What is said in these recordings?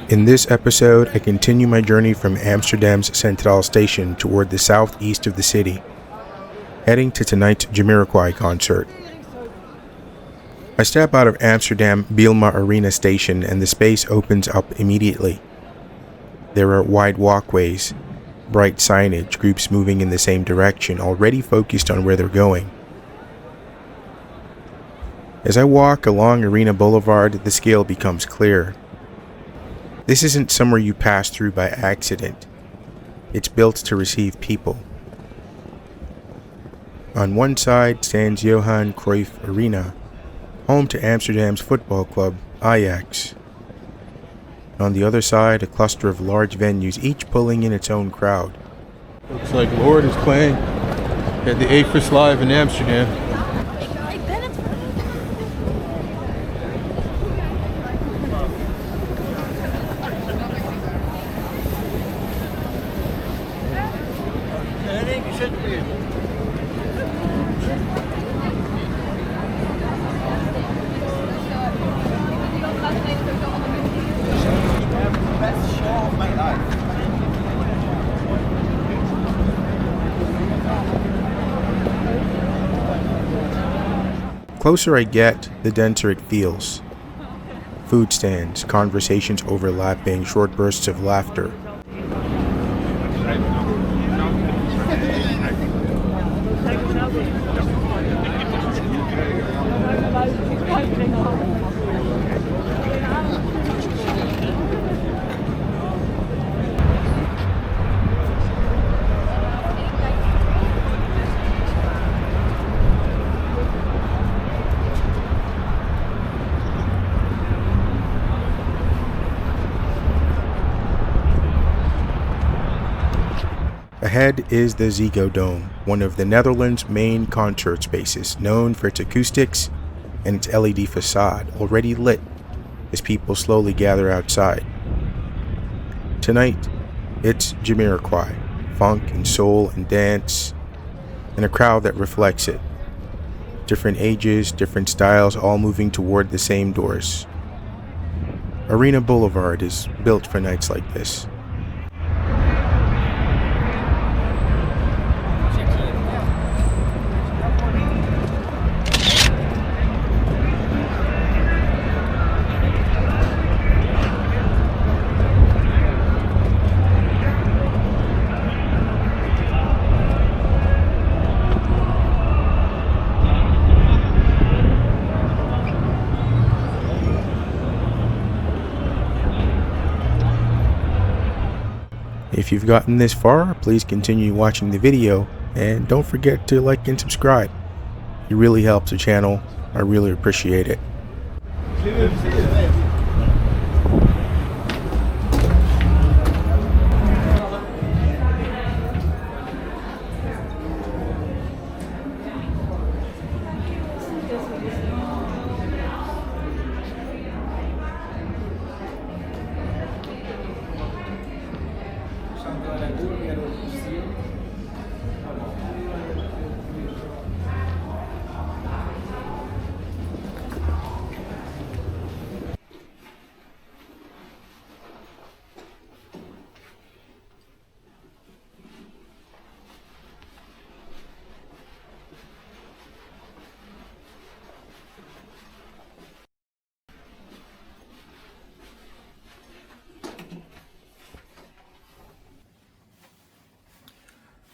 In this episode, I continue my journey from Amsterdam's Centraal Station toward the southeast of the city, heading to tonight's Jamiroquai concert. I step out of Amsterdam Bijlmer ArenA station and the space opens up immediately. There are wide walkways, bright signage, groups moving in the same direction, already focused on where they're going. As I walk along ArenA Boulevard, the scale becomes clear. This isn't somewhere you pass through by accident. It's built to receive people. On one side stands Johan Cruyff Arena, home to Amsterdam's football club, Ajax. On the other side, a cluster of large venues, each pulling in its own crowd. Looks like Lord is playing at the A Live in Amsterdam. Closer I get, the denser it feels. Food stands, conversations overlapping, short bursts of laughter. Ahead is the Ziggo Dome, one of the Netherlands' main concert spaces, known for its acoustics and its LED facade, already lit as people slowly gather outside. Tonight, it's Jamiroquai, funk and soul and dance, and a crowd that reflects it. Different ages, different styles, all moving toward the same doors. ArenA Boulevard is built for nights like this. If you've gotten this far, please continue watching the video and don't forget to like and subscribe. It really helps the channel. I really appreciate it.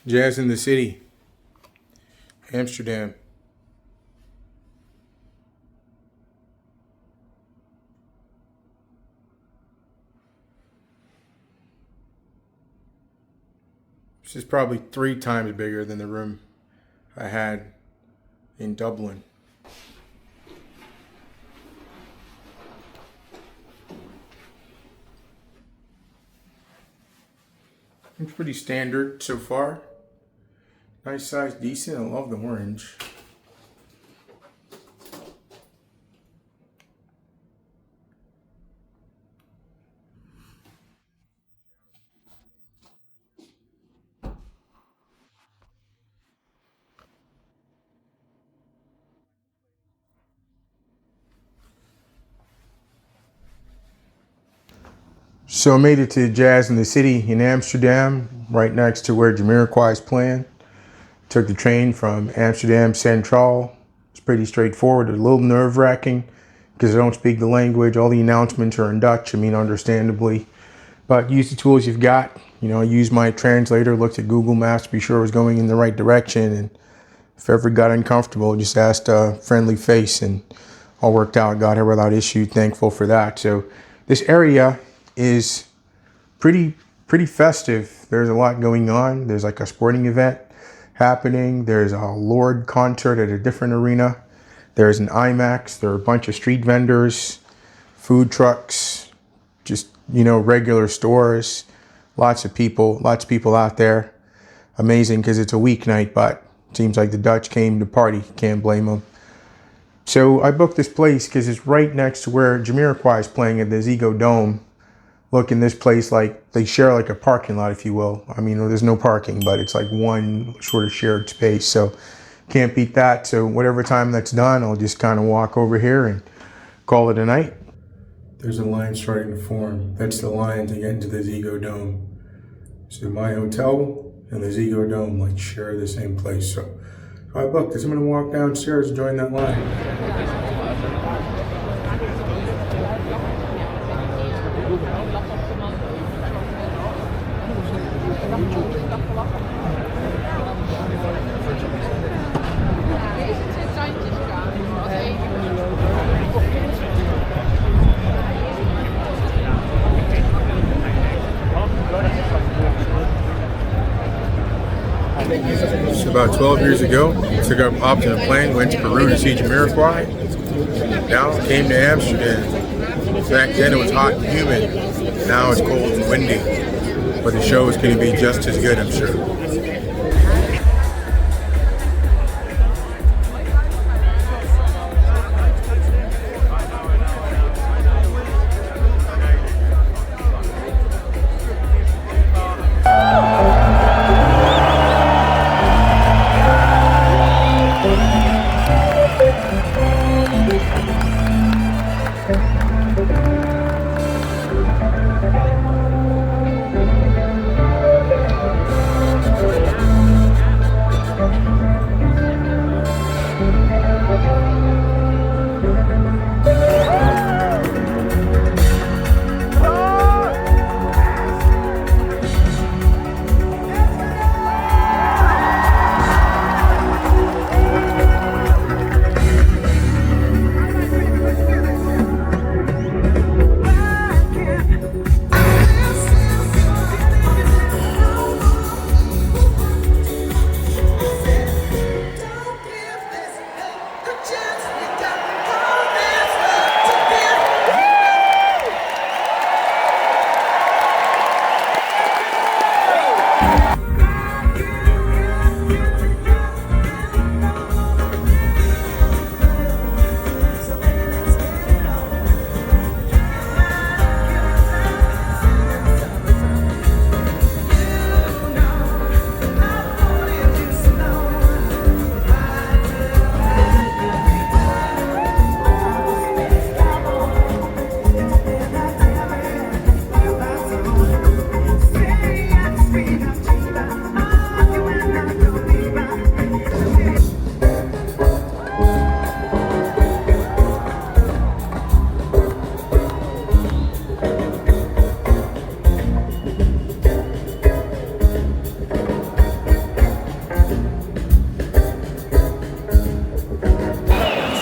Jazz in the city, Amsterdam. This is probably 3 times bigger than the room I had in Dublin. It's pretty standard so far. Nice size, decent. I love the orange. So I made it to Jazz in the City in Amsterdam, right next to where Jamiroquai is playing. Took the train from Amsterdam Central. It's pretty straightforward, a little nerve-wracking because I don't speak the language. All the announcements are in Dutch, understandably. But use the tools you've got. I used my translator, looked at Google Maps to be sure I was going in the right direction. And if ever got uncomfortable, just asked a friendly face and all worked out. Got here without issue. Thankful for that. So this area is pretty festive. There's a lot going on. There's like a sporting event happening. There's a Lord concert at a different arena. There's an IMAX. There are a bunch of street vendors, food trucks, just, regular stores. Lots of people out there. Amazing because it's a weeknight, but it seems like the Dutch came to party. Can't blame them. So I booked this place because it's right next to where Jamiroquai is playing at the Ziggo Dome. Look, in this place, like they share like a parking lot, if you will. There's no parking, but it's like one sort of shared space. So can't beat that. So whatever time that's done, I'll just kind of walk over here and call it a night. There's a line starting to form. That's the line to get into the Ziggo Dome. So my hotel and the Ziggo Dome share the same place. So I booked this. I'm gonna walk downstairs and join that line. So about 12 years ago, hopped in a plane, went to Peru to see Jamiroquai. Now came to Amsterdam. Back then it was hot and humid. Now it's cold and windy. But the show is going to be just as good, I'm sure.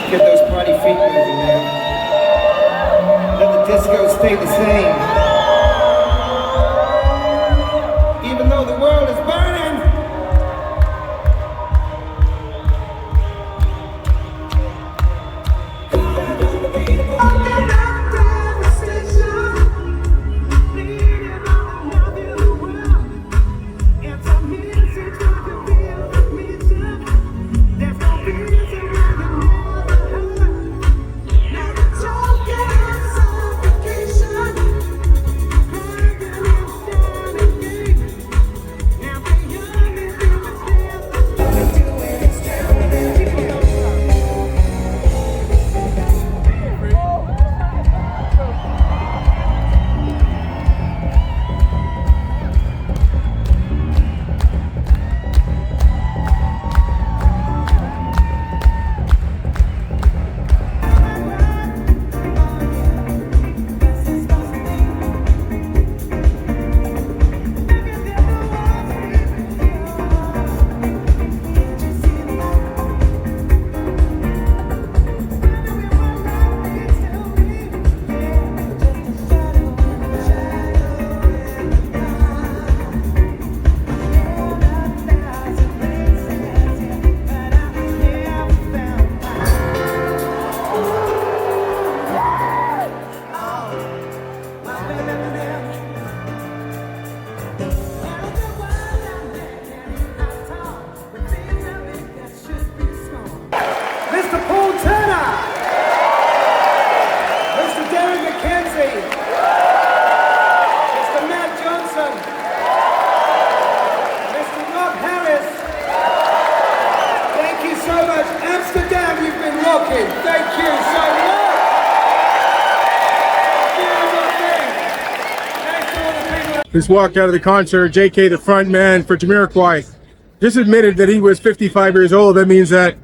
Get those party feet moving, man. Let the disco stay the same. Even though the world is burning. Just walked out of the concert. JK, the front man for Jamiroquai, just admitted that he was 55 years old. That means that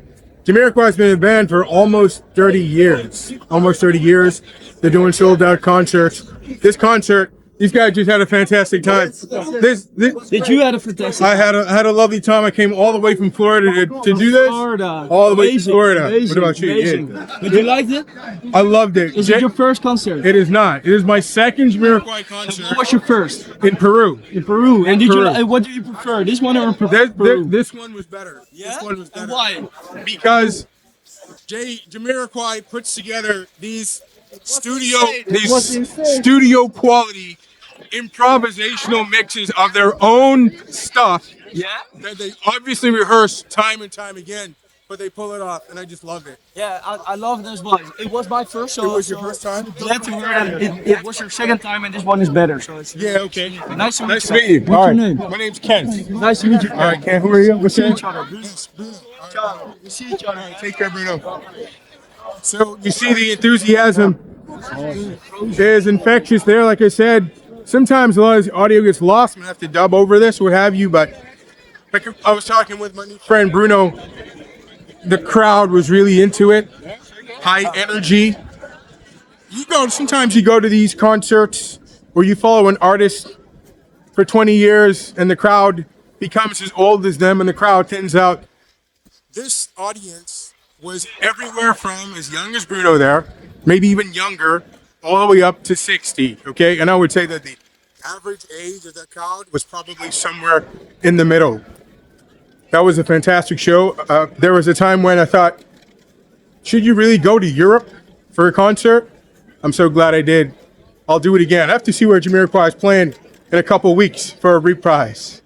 Jamiroquai's been in a band for almost 30 years. Almost 30 years. They're doing sold out concerts. This concert, these guys just had a fantastic time. Did you have a fantastic? I had a lovely time. I came all the way from Florida to do this. Florida. All the way to Florida. Amazing, What about you? amazing. Yeah. But you liked it? I loved it. Is it your first concert? It is not. It is my second Jamiroquai concert. What was your first? In Peru. In Peru. And did Peru. you? What do you prefer? This one or Peru? This one was better. Yeah? This one was better. And why? Because Jamiroquai puts together these studio quality improvisational mixes of their own stuff Yeah. that they obviously rehearse time and time again, but they pull it off, and I just love it. Yeah, I love this one. It was my first. So It was your first time? Glad to hear that it was your second time, and this one is better. So it's Yeah, okay. nice to meet Nice to you. meet you. What's All your right. name? My name's Kent. Nice to meet you. All right, Kent, who are you? What's See your name? each other. Ciao. We see each other. Take care, Bruno. So you see the enthusiasm is infectious there. Like I said, sometimes a lot of the audio gets lost. I'm gonna have to dub over this, what have you. But like I was talking with my new friend Bruno, the crowd was really into it. High energy. Sometimes you go to these concerts where you follow an artist for 20 years and the crowd becomes as old as them, and the crowd thins out. This audience was everywhere from as young as Bruno there, maybe even younger, all the way up to 60, okay? And I would say that the average age of that crowd was probably somewhere in the middle. That was a fantastic show. There was a time when I thought, should you really go to Europe for a concert? I'm so glad I did. I'll do it again. I have to see where Jamiroquai is playing in a couple weeks for a reprise.